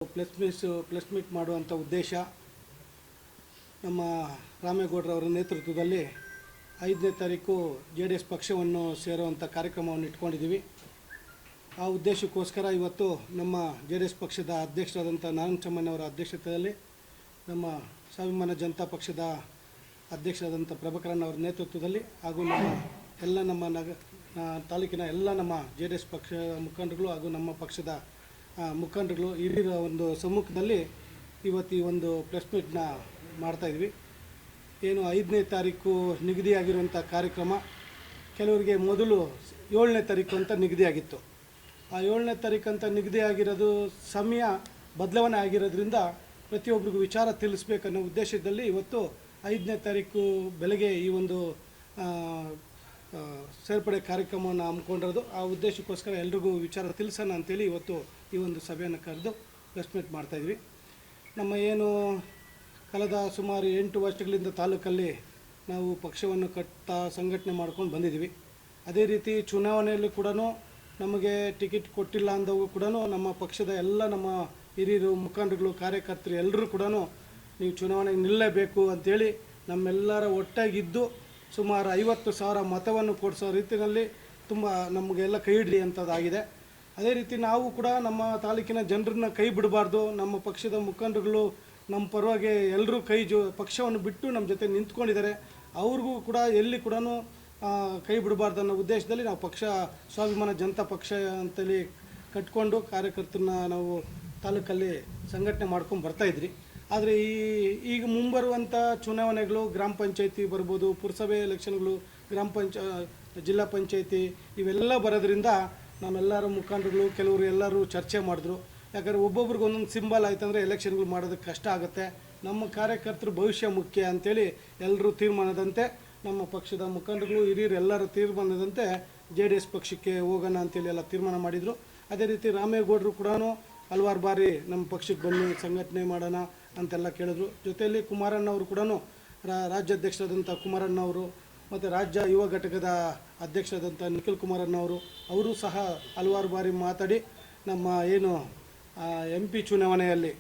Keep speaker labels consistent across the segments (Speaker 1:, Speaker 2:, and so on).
Speaker 1: Press meet ಮಾಡುವಂಥ ಉದ್ದೇಶ ನಮ್ಮ ರಾಮೇಗೌಡರವರ ನೇತೃತ್ವದಲ್ಲಿ 5ನೇ ತಾರೀಕು JDS ಪಕ್ಷವನ್ನು ಸೇರುವಂಥ ಕಾರ್ಯಕ್ರಮವನ್ನು ಇಟ್ಕೊಂಡಿದ್ದೀವಿ. ಆ ಉದ್ದೇಶಕ್ಕೋಸ್ಕರ ಇವತ್ತು ನಮ್ಮ JDS ಪಕ್ಷದ ಅಧ್ಯಕ್ಷರಾದಂಥ ನಾರಾಯಣಸ್ವಾಮಿಯವರ ಅಧ್ಯಕ್ಷತೆಯಲ್ಲಿ ನಮ್ಮ ಸ್ವಾಭಿಮಾನ ಜನತಾ ಪಕ್ಷದ ಅಧ್ಯಕ್ಷರಾದಂಥ ಪ್ರಭಾಕರನ್ ಅವರ ನೇತೃತ್ವದಲ್ಲಿ ಹಾಗೂ ನಮ್ಮ ತಾಲೂಕಿನ ಎಲ್ಲ ನಮ್ಮ JDS ಪಕ್ಷ ಮುಖಂಡರುಗಳು ಹಾಗೂ ನಮ್ಮ ಪಕ್ಷದ ಮುಖಂಡರುಗಳು ಹಿರಿಯರ ಒಂದು ಸಮ್ಮುಖದಲ್ಲಿ ಇವತ್ತು ಈ ಒಂದು ಪ್ರೆಸ್ ಮೀಟ್ನ ಮಾಡ್ತಾಯಿದ್ವಿ. ಏನು 5ನೇ ತಾರೀಕು ನಿಗದಿಯಾಗಿರುವಂಥ ಕಾರ್ಯಕ್ರಮ ಕೆಲವರಿಗೆ ಮೊದಲು 7ನೇ ತಾರೀಕು ಅಂತ ನಿಗದಿಯಾಗಿತ್ತು. ಆ 7ನೇ ತಾರೀಕು ಅಂತ ನಿಗದಿಯಾಗಿರೋದು ಸಮಯ ಬದಲಾವಣೆ ಆಗಿರೋದ್ರಿಂದ ಪ್ರತಿಯೊಬ್ಬರಿಗೂ ವಿಚಾರ ತಿಳಿಸ್ಬೇಕನ್ನೋ ಉದ್ದೇಶದಲ್ಲಿ ಇವತ್ತು 5ನೇ ತಾರೀಕು ಬೆಳಗ್ಗೆ ಈ ಒಂದು ಸೇರ್ಪಡೆ ಕಾರ್ಯಕ್ರಮವನ್ನು ಹಮ್ಮಿಕೊಂಡಿರೋದು. ಆ ಉದ್ದೇಶಕ್ಕೋಸ್ಕರ ಎಲ್ರಿಗೂ ವಿಚಾರ ತಿಳಿಸೋಣ ಅಂತೇಳಿ ಇವತ್ತು ಈ ಒಂದು ಸಭೆಯನ್ನು ಕರೆದು ಪ್ರೆಸ್ ಮೀಟ್ ಮಾಡ್ತಾಯಿದ್ವಿ. ನಮ್ಮ ಏನು ಕಳೆದ ಸುಮಾರು 8 ವರ್ಷಗಳಿಂದ ತಾಲೂಕಲ್ಲಿ ನಾವು ಪಕ್ಷವನ್ನು ಸಂಘಟನೆ ಮಾಡ್ಕೊಂಡು ಬಂದಿದ್ದೀವಿ. ಅದೇ ರೀತಿ ಚುನಾವಣೆಯಲ್ಲಿ ಕೂಡ ನಮಗೆ ಟಿಕೆಟ್ ಕೊಟ್ಟಿಲ್ಲ ಅಂದವು ಕೂಡ ನಮ್ಮ ಪಕ್ಷದ ಎಲ್ಲ ನಮ್ಮ ಹಿರಿಯರು ಮುಖಂಡರುಗಳು ಕಾರ್ಯಕರ್ತರು ಎಲ್ಲರೂ ಕೂಡ ನೀವು ಚುನಾವಣೆಗೆ ನಿಲ್ಲಲೇಬೇಕು ಅಂಥೇಳಿ ನಮ್ಮೆಲ್ಲರ ಒಟ್ಟಾಗಿದ್ದು ಸುಮಾರು 50,000 ಮತವನ್ನು ಕೊಡಿಸೋ ರೀತಿಯಲ್ಲಿ ತುಂಬ ನಮಗೆಲ್ಲ ಕೈ ಹಿಡಲಿ ಅಂಥದ್ದಾಗಿದೆ. ಅದೇ ರೀತಿ ನಾವು ಕೂಡ ನಮ್ಮ ತಾಲೂಕಿನ ಜನರನ್ನ ಕೈ ಬಿಡಬಾರ್ದು, ನಮ್ಮ ಪಕ್ಷದ ಮುಖಂಡರುಗಳು ನಮ್ಮ ಪರವಾಗಿ ಎಲ್ಲರೂ ಪಕ್ಷವನ್ನು ಬಿಟ್ಟು ನಮ್ಮ ಜೊತೆ ನಿಂತ್ಕೊಂಡಿದ್ದಾರೆ, ಅವ್ರಿಗೂ ಕೂಡ ಎಲ್ಲಿ ಕೂಡ ಕೈ ಬಿಡಬಾರ್ದು ಅನ್ನೋ ಉದ್ದೇಶದಲ್ಲಿ ನಾವು ಸ್ವಾಭಿಮಾನ ಜನತಾ ಪಕ್ಷ ಅಂತೇಳಿ ಕಟ್ಕೊಂಡು ಕಾರ್ಯಕರ್ತರನ್ನ ನಾವು ತಾಲೂಕಲ್ಲಿ ಸಂಘಟನೆ ಮಾಡ್ಕೊಂಡು ಬರ್ತಾಯಿದ್ರಿ. ಆದರೆ ಈಗ ಮುಂಬರುವಂಥ ಚುನಾವಣೆಗಳು ಗ್ರಾಮ ಪಂಚಾಯತಿ ಬರ್ಬೋದು, ಪುರಸಭೆ ಎಲೆಕ್ಷನ್ಗಳು, ಜಿಲ್ಲಾ ಪಂಚಾಯತಿ ಇವೆಲ್ಲ ಬರೋದ್ರಿಂದ ನಮ್ಮೆಲ್ಲರ ಮುಖಂಡರುಗಳು ಕೆಲವರು ಎಲ್ಲರೂ ಚರ್ಚೆ ಮಾಡಿದ್ರು. ಯಾಕಂದರೆ ಒಬ್ಬೊಬ್ರಿಗೆ ಒಂದೊಂದು ಸಿಂಬಲ್ ಆಯ್ತಂದರೆ ಎಲೆಕ್ಷನ್ಗಳು ಮಾಡೋದಕ್ಕೆ ಕಷ್ಟ ಆಗುತ್ತೆ, ನಮ್ಮ ಕಾರ್ಯಕರ್ತರು ಭವಿಷ್ಯ ಮುಖ್ಯ ಅಂಥೇಳಿ ಎಲ್ಲರೂ ತೀರ್ಮಾನದಂತೆ ನಮ್ಮ ಪಕ್ಷದ ಮುಖಂಡರುಗಳು ಹಿರಿಯರು ಎಲ್ಲರ ತೀರ್ಮಾನದಂತೆ JDS ಪಕ್ಷಕ್ಕೆ ಹೋಗೋಣ ಅಂತೇಳಿ ಎಲ್ಲ ತೀರ್ಮಾನ ಮಾಡಿದರು. ಅದೇ ರೀತಿ ರಾಮೇಗೌಡರು ಕೂಡ ಹಲವಾರು ಬಾರಿ ನಮ್ಮ ಪಕ್ಷಕ್ಕೆ ಬನ್ನಿ ಸಂಘಟನೆ ಮಾಡೋಣ ಅಂತೆಲ್ಲ ಕೇಳಿದ್ರು. ಜೊತೆಯಲ್ಲಿ ಕುಮಾರಣ್ಣವರು ಕೂಡ ರಾಜ್ಯಾಧ್ಯಕ್ಷರಾದಂಥ ಕುಮಾರಣ್ಣವರು ಮತ್ತು ರಾಜ್ಯ ಯುವ ಘಟಕದ ಅಧ್ಯಕ್ಷರಾದಂಥ ನಿಖಿಲ್ ಕುಮಾರಣ್ಣವರು ಅವರು ಸಹ ಹಲವಾರು ಬಾರಿ ಮಾತಾಡಿ ನಮ್ಮ ಏನು MP ಚುನಾವಣೆಯಲ್ಲಿ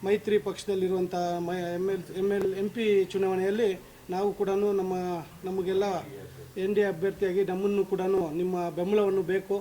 Speaker 1: ಮೈತ್ರಿ ಪಕ್ಷದಲ್ಲಿರುವಂಥ MP ಚುನಾವಣೆಯಲ್ಲಿ ನಾವು ಕೂಡ ನಮಗೆಲ್ಲ NDA ಅಭ್ಯರ್ಥಿಯಾಗಿ ನಮ್ಮನ್ನು ಕೂಡ ನಿಮ್ಮ ಬೆಂಬಲವನ್ನು ಬೇಕು,